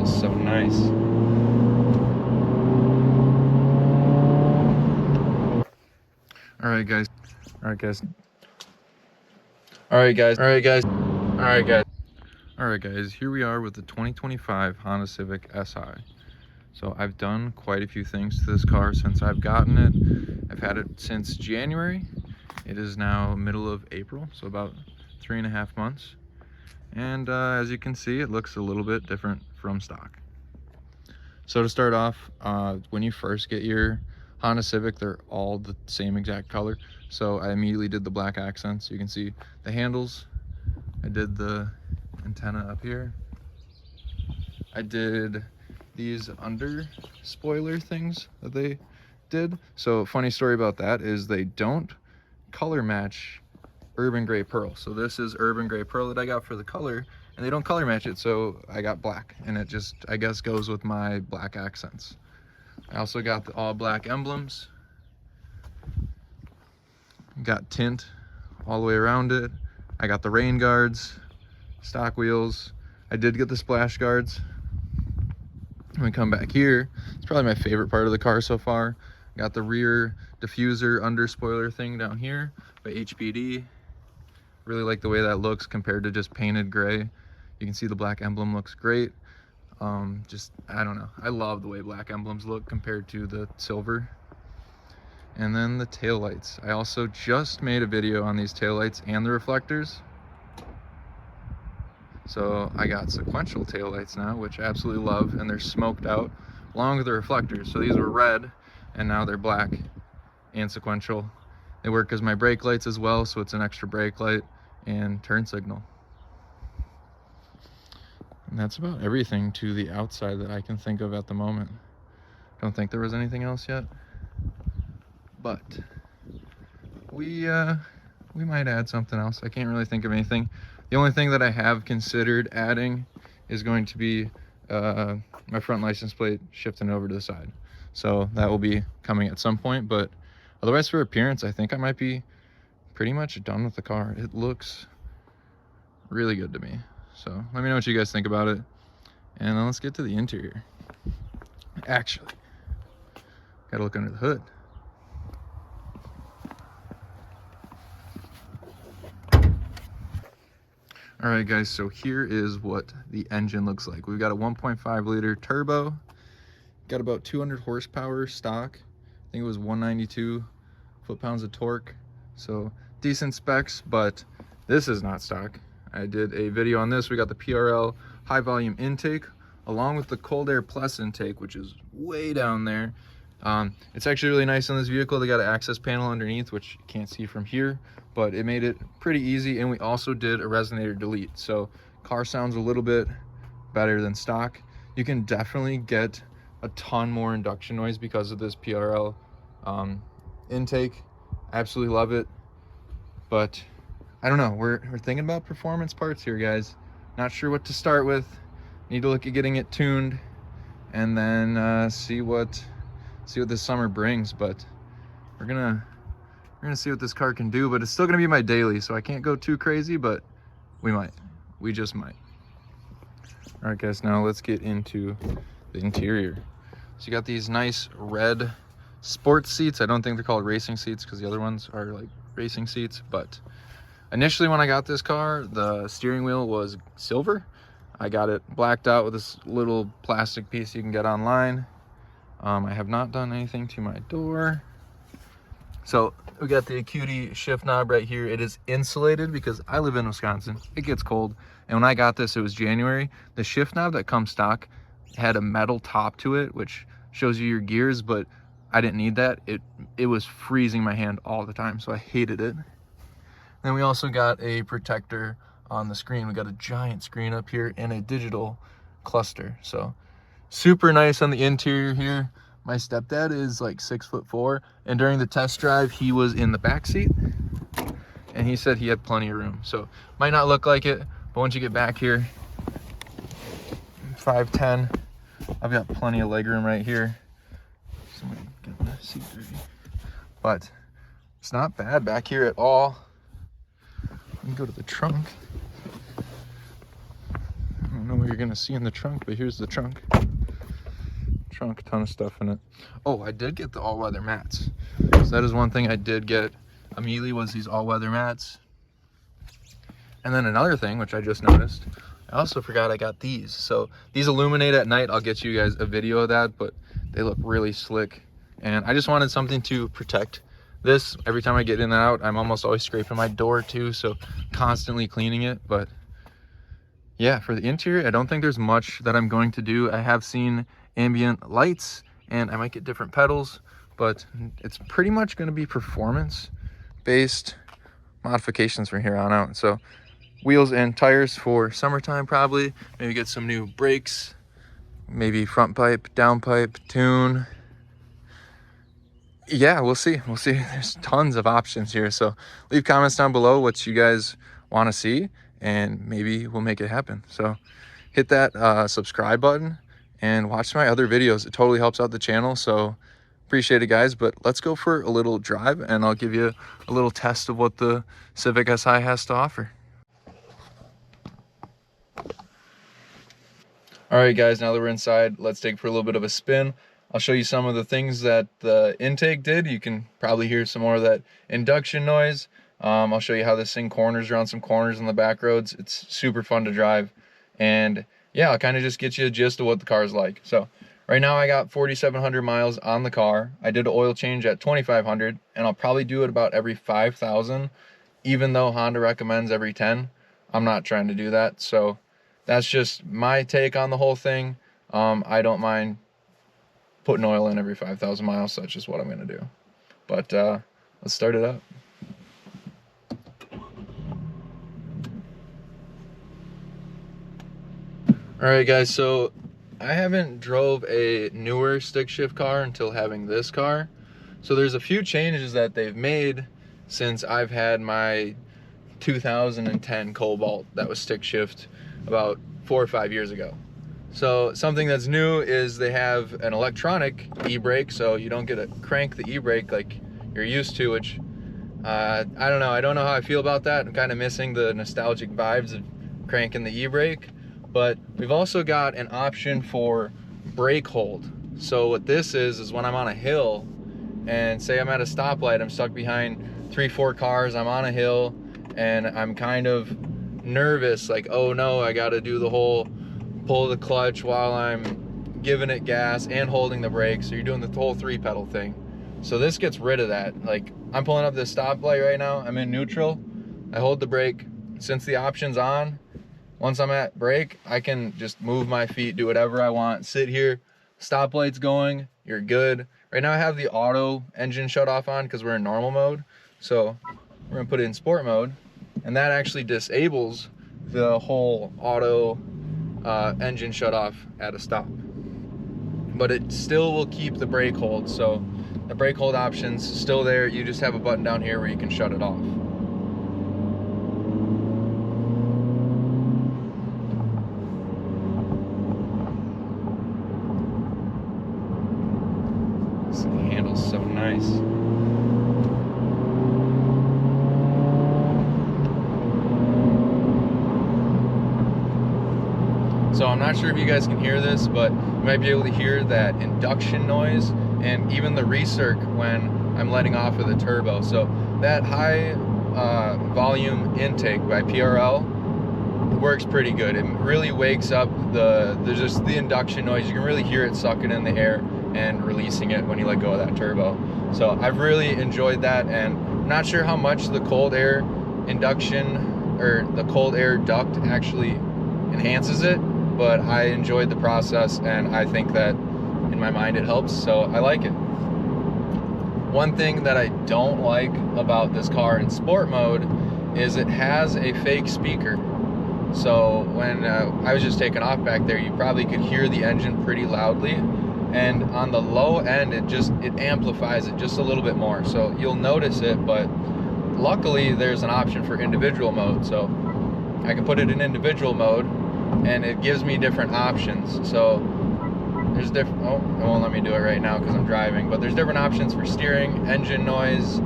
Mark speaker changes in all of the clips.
Speaker 1: feels so nice. All right, guys. All right, guys. All right, guys. All right, guys. All right, guys. All right, guys. Here we are with the 2025 Honda Civic Si. So I've done quite a few things to this car since I've gotten it. I've had it since January. It is now middle of April, so about 3.5 months. And as you can see, it looks a little bit different from stock. So to start off, when you first get your Honda Civic, they're all the same exact color. So I immediately did the black accents. You can see the handles. I did the antenna up here. I did these under spoiler things that they did. So funny story about that is they don't color match Urban Gray Pearl. So this is Urban Gray Pearl that I got for the color, and they don't color match it, so I got black, and it just, I guess, goes with my black accents. I also got the all black emblems. Got tint all the way around it. I got the rain guards, stock wheels. I did get the splash guards. When we come back here, it's probably my favorite part of the car so far. Got the rear diffuser under spoiler thing down here by HPD. Really like the way that looks compared to just painted gray. You can see the black emblem looks great. Just, I don't know. I love the way black emblems look compared to the silver. And then the taillights. I also just made a video on these taillights and the reflectors. So I got sequential taillights now, which I absolutely love, and they're smoked out along with the reflectors. So these were red and now they're black and sequential. They work as my brake lights as well, so it's an extra brake light and turn signal. And that's about everything to the outside that I can think of at the moment. Don't think there was anything else yet, but we might add something else. I can't really think of anything. The only thing that I have considered adding is going to be my front license plate shifting over to the side. So that will be coming at some point, but otherwise for appearance, I think I might be pretty much done with the car. It looks really good to me. So let me know what you guys think about it. And then let's get to the interior. Actually, gotta look under the hood. All right, guys, so here is what the engine looks like. We've got a 1.5 liter turbo, got about 200 horsepower stock. I think it was 192 foot-pounds of torque. So decent specs, but this is not stock. I did a video on this. We got the PRL high volume intake along with the cold air plus intake, which is way down there. It's actually really nice on this vehicle. They got an access panel underneath, which you can't see from here, but it made it pretty easy. And we also did a resonator delete. So car sounds a little bit better than stock. You can definitely get a ton more induction noise because of this PRL intake. Absolutely love it. But I don't know, we're thinking about performance parts here, guys. Not sure what to start with. Need to look at getting it tuned and then see what this summer brings. But we're gonna see what this car can do. But it's still gonna be my daily, so I can't go too crazy, but we just might. All right, guys, now let's get into the interior. So you got these nice red sports seats. I don't think they're called racing seats because the other ones are like racing seats, but initially when I got this car, the steering wheel was silver. I got it blacked out with this little plastic piece you can get online. I have not done anything to my door. So we got the Acuity shift knob right here. It is insulated because I live in Wisconsin. It gets cold. And when I got this, it was January. The shift knob that comes stock had a metal top to it, which shows you your gears, but I didn't need that. It was freezing my hand all the time, so I hated it. Then we also got a protector on the screen. We got a giant screen up here and a digital cluster. So super nice on the interior here. My stepdad is like 6'4", and during the test drive, he was in the back seat, and he said he had plenty of room. So might not look like it, but once you get back here, 5'10", I've got plenty of leg room right here. Somebody get my seat dirty. But it's not bad back here at all. Let me go to the trunk. I don't know where you're gonna see in the trunk, but here's the trunk. Trunk, ton of stuff in it. Oh, I did get the all-weather mats. So that is one thing I did get immediately, was these all-weather mats. And then another thing, which I just noticed, I also forgot I got these. So these illuminate at night. I'll get you guys a video of that, but they look really slick. And I just wanted something to protect this. Every time I get in and out, I'm almost always scraping my door too, so constantly cleaning it. But yeah, for the interior, I don't think there's much that I'm going to do. I have seen ambient lights, and I might get different pedals, but it's pretty much going to be performance based modifications from here on out. So wheels and tires for summertime, probably. Maybe get some new brakes, maybe front pipe, down pipe, tune. Yeah, we'll see. There's tons of options here. So leave comments down below what you guys want to see, and maybe we'll make it happen. So hit that subscribe button and watch my other videos. It totally helps out the channel. So appreciate it, guys. But let's go for a little drive, and I'll give you a little test of what the Civic Si has to offer. All right, guys, now that we're inside, let's take for a little bit of a spin. I'll show you some of the things that the intake did. You can probably hear some more of that induction noise. I'll show you how this thing corners around some corners in the back roads. It's super fun to drive. And yeah, I'll kind of just get you a gist of what the car is like. So right now I got 4,700 miles on the car. I did an oil change at 2,500, and I'll probably do it about every 5,000. Even though Honda recommends every 10, I'm not trying to do that. So that's just my take on the whole thing. I don't mind putting oil in every 5,000 miles, so that's just what I'm gonna do. But let's start it up. All right, guys, so I haven't drove a newer stick shift car until having this car. So there's a few changes that they've made since I've had my 2010 Cobalt that was stick shift about 4 or 5 years ago. So something that's new is they have an electronic e-brake, so you don't get to crank the e-brake like you're used to, which I don't know how I feel about that. I'm kind of missing the nostalgic vibes of cranking the e-brake. But we've also got an option for brake hold. So what this is when I'm on a hill, and say I'm at a stoplight, I'm stuck behind 3-4 cars, I'm on a hill, and I'm kind of nervous, like, oh no, I gotta do the whole pull the clutch while I'm giving it gas and holding the brake. So you're doing the whole 3-pedal thing. So this gets rid of that. Like, I'm pulling up this stoplight right now, I'm in neutral, I hold the brake. Since the option's on, once I'm at brake, I can just move my feet, do whatever I want, sit here, stoplight's going, you're good. Right now I have the auto engine shut off on because we're in normal mode. So we're gonna put it in sport mode, and that actually disables the whole auto engine shut off at a stop. But it still will keep the brake hold, so the brake hold option's still there. You just have a button down here where you can shut it off. This handle's so nice. So I'm not sure if you guys can hear this, but you might be able to hear that induction noise and even the recirc when I'm letting off of the turbo. So that high volume intake by PRL works pretty good. It really wakes up there's just the induction noise. You can really hear it sucking in the air and releasing it when you let go of that turbo. So I've really enjoyed that, and I'm not sure how much the cold air induction or the cold air duct actually enhances it, but I enjoyed the process, and I think that in my mind it helps, so I like it. One thing that I don't like about this car in sport mode is it has a fake speaker. So when I was just taking off back there, you probably could hear the engine pretty loudly, and on the low end it amplifies it just a little bit more, so you'll notice it. But luckily there's an option for individual mode, so I can put it in individual mode and it gives me different options. So there's different, oh, it won't let me do it right now because I'm driving, but there's different options for steering, engine noise,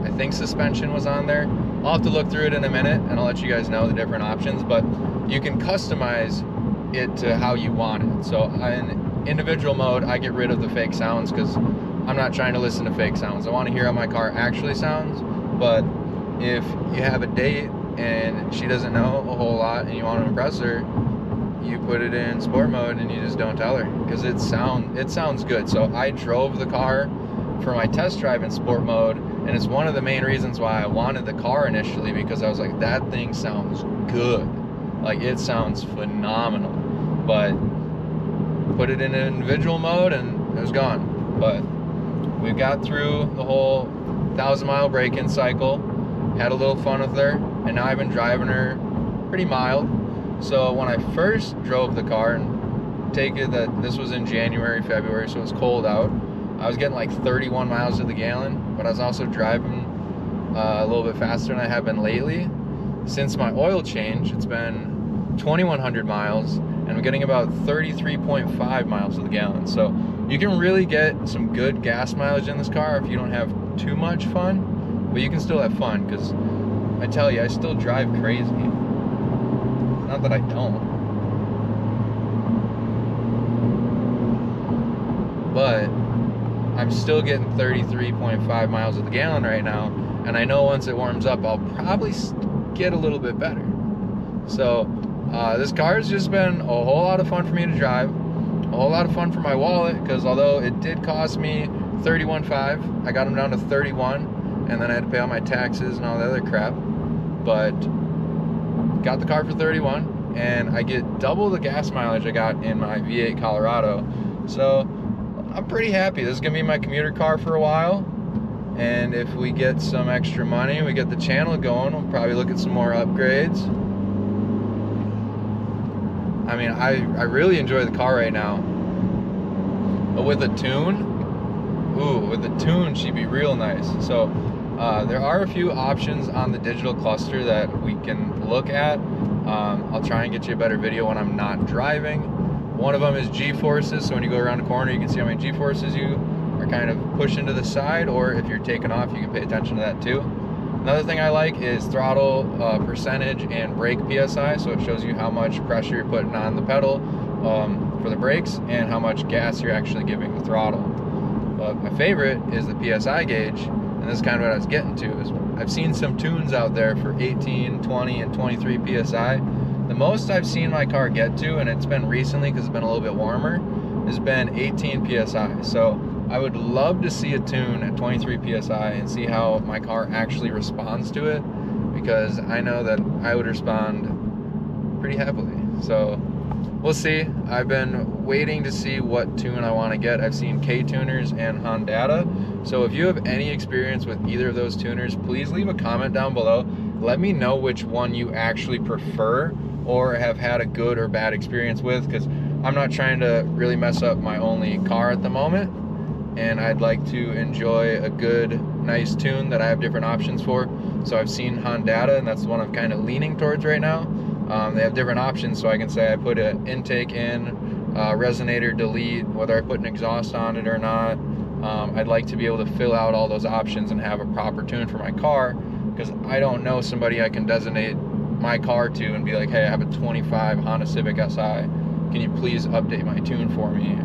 Speaker 1: I think suspension was on there. I'll have to look through it in a minute and I'll let you guys know the different options. But you can customize it to how you want it. So in individual mode, I get rid of the fake sounds because I'm not trying to listen to fake sounds. I want to hear how my car actually sounds. But if you have a date and she doesn't know a whole lot and you want to impress her, you put it in sport mode and you just don't tell her, because it sounds good. So I drove the car for my test drive in sport mode, and it's one of the main reasons why I wanted the car initially, because I was like, that thing sounds good. Like, it sounds phenomenal. But put it in an individual mode and it was gone. But we got through the whole 1,000-mile break-in cycle, had a little fun with her, and now I've been driving her pretty mild. So when I first drove the car, and take it that this was in January, February, so it was cold out, I was getting like 31 miles to the gallon, but I was also driving a little bit faster than I have been lately. Since my oil change, it's been 2,100 miles, and I'm getting about 33.5 miles to the gallon. So you can really get some good gas mileage in this car if you don't have too much fun, but you can still have fun, because I tell you, I still drive crazy. Not that I don't. But I'm still getting 33.5 miles to the gallon right now, and I know once it warms up, I'll probably get a little bit better. So this car has just been a whole lot of fun for me to drive, a whole lot of fun for my wallet, because although it did cost me $31.5, I got them down to 31, and then I had to pay all my taxes and all the other crap. But got the car for 31, and I get double the gas mileage I got in my V8 Colorado. So I'm pretty happy. This is gonna be my commuter car for a while, and if we get some extra money, we get the channel going, we'll probably look at some more upgrades. I mean, I really enjoy the car right now, but with a tune, with the tune, she'd be real nice. So there are a few options on the digital cluster that we can look at. I'll try and get you a better video when I'm not driving. One of them is G-forces, so when you go around a corner, you can see how many G-forces you are kind of pushing to the side, or if you're taking off, you can pay attention to that too. Another thing I like is throttle percentage and brake PSI, so it shows you how much pressure you're putting on the pedal for the brakes and how much gas you're actually giving the throttle. But my favorite is the PSI gauge, and this is kind of what I was getting to. Is I've seen some tunes out there for 18, 20, and 23 PSI. The most I've seen my car get to, and it's been recently because it's been a little bit warmer, has been 18 PSI. So I would love to see a tune at 23 PSI and see how my car actually responds to it, because I know that I would respond pretty heavily. So we'll see. I've been waiting to see what tune I want to get. I've seen K-tuners and Honda. So if you have any experience with either of those tuners, please leave a comment down below. Let me know which one you actually prefer or have had a good or bad experience with, because I'm not trying to really mess up my only car at the moment, and I'd like to enjoy a good, nice tune that I have different options for. So I've seen Honda, and that's the one I'm kind of leaning towards right now. They have different options, so I can say I put an intake in, resonator delete, whether I put an exhaust on it or not. I'd like to be able to fill out all those options and have a proper tune for my car, because I don't know somebody I can designate my car to and be like, hey, I have a 25 Honda Civic Si. Can you please update my tune for me?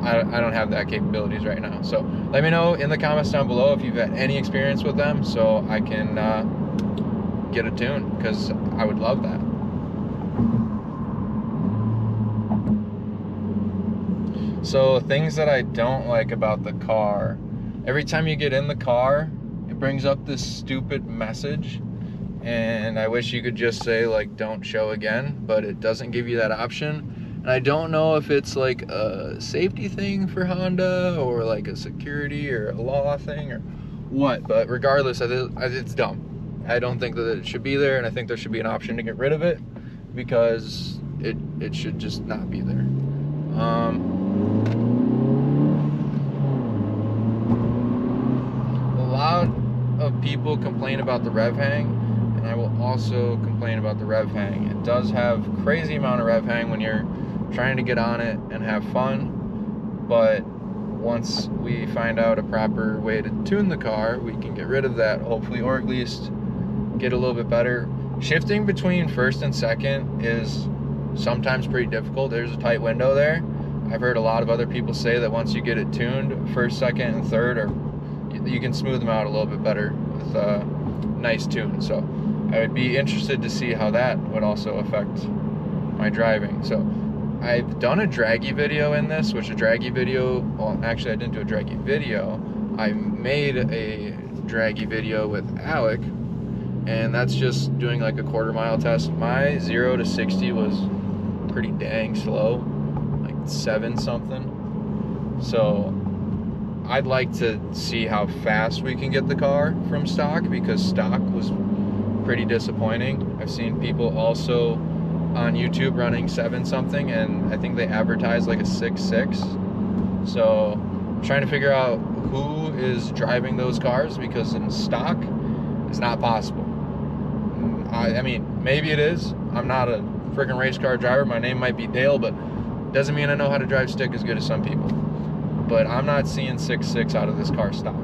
Speaker 1: I don't have that capabilities right now. So let me know in the comments down below if you've had any experience with them, so I can get a tune, because I would love that. So things that I don't like about the car: every time you get in the car, it brings up this stupid message, and I wish you could just say like, don't show again, but it doesn't give you that option. And I don't know if it's like a safety thing for Honda, or like a security or a law thing or what, but regardless, it's dumb. I don't think that it should be there, and I think there should be an option to get rid of it, because it should just not be there. A lot of people complain about the rev hang, and I will also complain about the rev hang. It does have crazy amount of rev hang when you're trying to get on it and have fun, but once we find out a proper way to tune the car, we can get rid of that, hopefully, or at least get a little bit better. shifting between first and second is sometimes pretty difficult. There's a tight window there. I've heard a lot of other people say that once you get it tuned, first, second, and third, or you can smooth them out a little bit better with a nice tune. So I would be interested to see how that would also affect my driving. So I've done a draggy video in this, which a draggy video, well, actually I didn't do a draggy video. I made a draggy video with Alec, and that's just doing like a quarter-mile test. My 0 to 60 was pretty dang slow, like 7 something. So I'd like to see how fast we can get the car from stock, because stock was pretty disappointing. I've seen people also on YouTube running 7 something, and I think they advertise like a 6.6. So I'm trying to figure out who is driving those cars, because in stock it's not possible. I mean, maybe it is. I'm not a freaking race car driver. My name might be Dale, but doesn't mean I know how to drive stick as good as some people. But I'm not seeing 6.6 out of this car stock.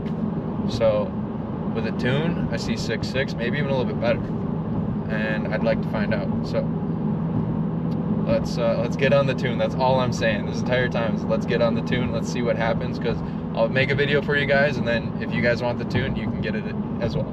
Speaker 1: So with a tune, I see 6.6, maybe even a little bit better. And I'd like to find out. So let's get on the tune. That's all I'm saying this entire time, is let's get on the tune. Let's see what happens, because I'll make a video for you guys, and then if you guys want the tune, you can get it as well.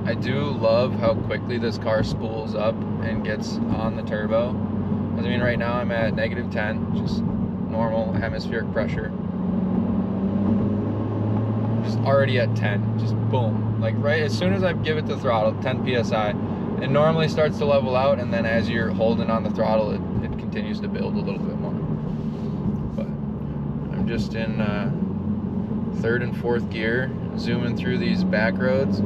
Speaker 1: I do love how quickly this car spools up and gets on the turbo. I mean, right now I'm at -10, just normal atmospheric pressure. Just already at 10, just boom. Like right as soon as I give it the throttle, 10 PSI, it normally starts to level out, and then as you're holding on the throttle, it continues to build a little bit more. But I'm just in 3rd and 4th gear, zooming through these back roads.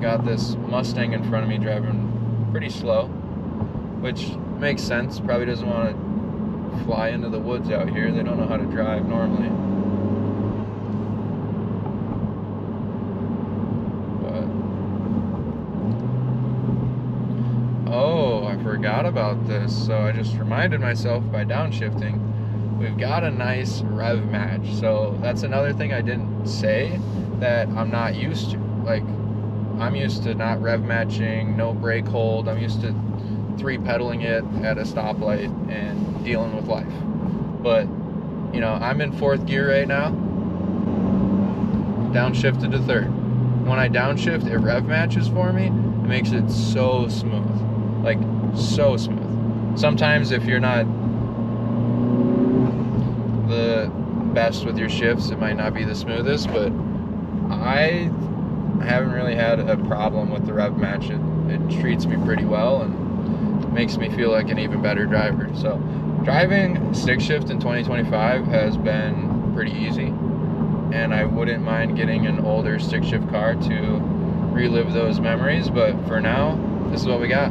Speaker 1: Got this Mustang in front of me driving pretty slow, which makes sense. Probably doesn't want to fly into the woods out here. They don't know how to drive normally. But oh, I forgot about this. So I just reminded myself by downshifting, we've got a nice rev match. So that's another thing I didn't say that I'm not used to. Like, I'm used to not rev matching, no brake hold. I'm used to 3-pedaling it at a stoplight and dealing with life. But, you know, I'm in 4th gear right now, downshifted to 3rd. When I downshift, it rev matches for me. It makes it so smooth, like so smooth. Sometimes if you're not the best with your shifts, it might not be the smoothest, but I haven't really had a problem with the rev match. It treats me pretty well and makes me feel like an even better driver. So driving stick shift in 2025 has been pretty easy, and I wouldn't mind getting an older stick shift car to relive those memories, but for now, this is what we got.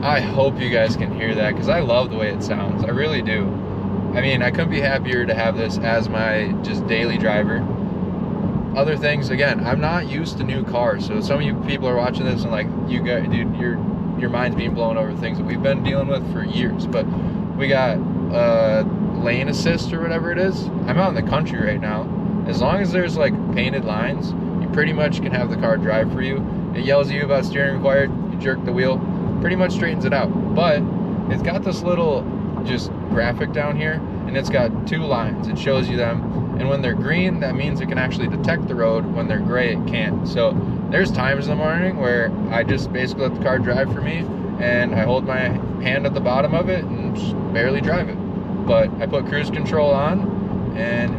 Speaker 1: I hope you guys can hear that, because I love the way it sounds. I really do. I mean, I couldn't be happier to have this as my just daily driver. Other things, again, I'm not used to new cars, so some of you people are watching this and like, you guys, dude, your mind's being blown over things that we've been dealing with for years. But we got lane assist or whatever it is. I'm out in the country right now. As long as there's like painted lines, you pretty much can have the car drive for you. It yells at you about steering required, you jerk the wheel, pretty much straightens it out. But it's got this little just graphic down here, and it's got 2 lines. It shows you them, and when they're green, that means it can actually detect the road. When they're gray, it can't. So there's times in the morning where I just basically let the car drive for me, and I hold my hand at the bottom of it and just barely drive it. But I put cruise control on, and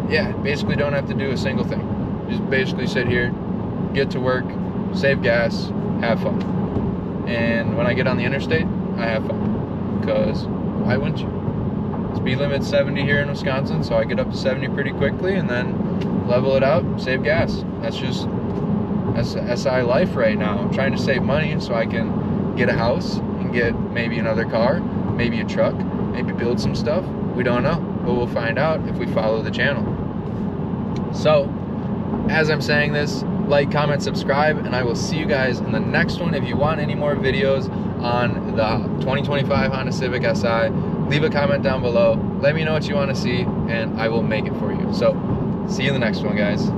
Speaker 1: yeah, basically don't have to do a single thing. Just basically sit here, get to work, save gas, have fun. And when I get on the interstate, I have fun, because why wouldn't you? Speed limit's 70 here in Wisconsin, so I get up to 70 pretty quickly and then level it out, save gas. That's SI life right now. I'm trying to save money so I can get a house and get maybe another car, maybe a truck, maybe build some stuff. We don't know, but we'll find out if we follow the channel. So, as I'm saying this, like, comment, subscribe, and I will see you guys in the next one. If you want any more videos on the 2025 Honda Civic Si, leave a comment down below. Let me know what you want to see, and I will make it for you. So, see you in the next one, guys.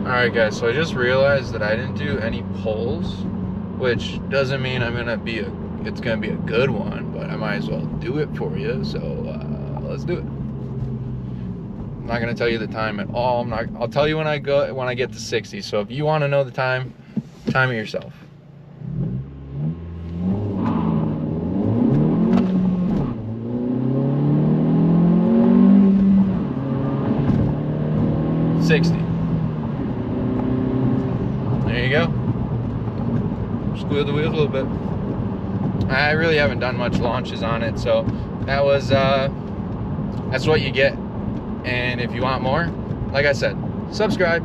Speaker 1: Alright guys, so I just realized that I didn't do any polls, which doesn't mean it's gonna be a good one, but I might as well do it for you. So let's do it. I'm not gonna tell you the time at all. I'll tell you when I get to 60. So if you want to know the time it yourself. There you go. Squeal the wheels a little bit. I really haven't done much launches on it, so that's what you get. And if you want more, like I said, subscribe.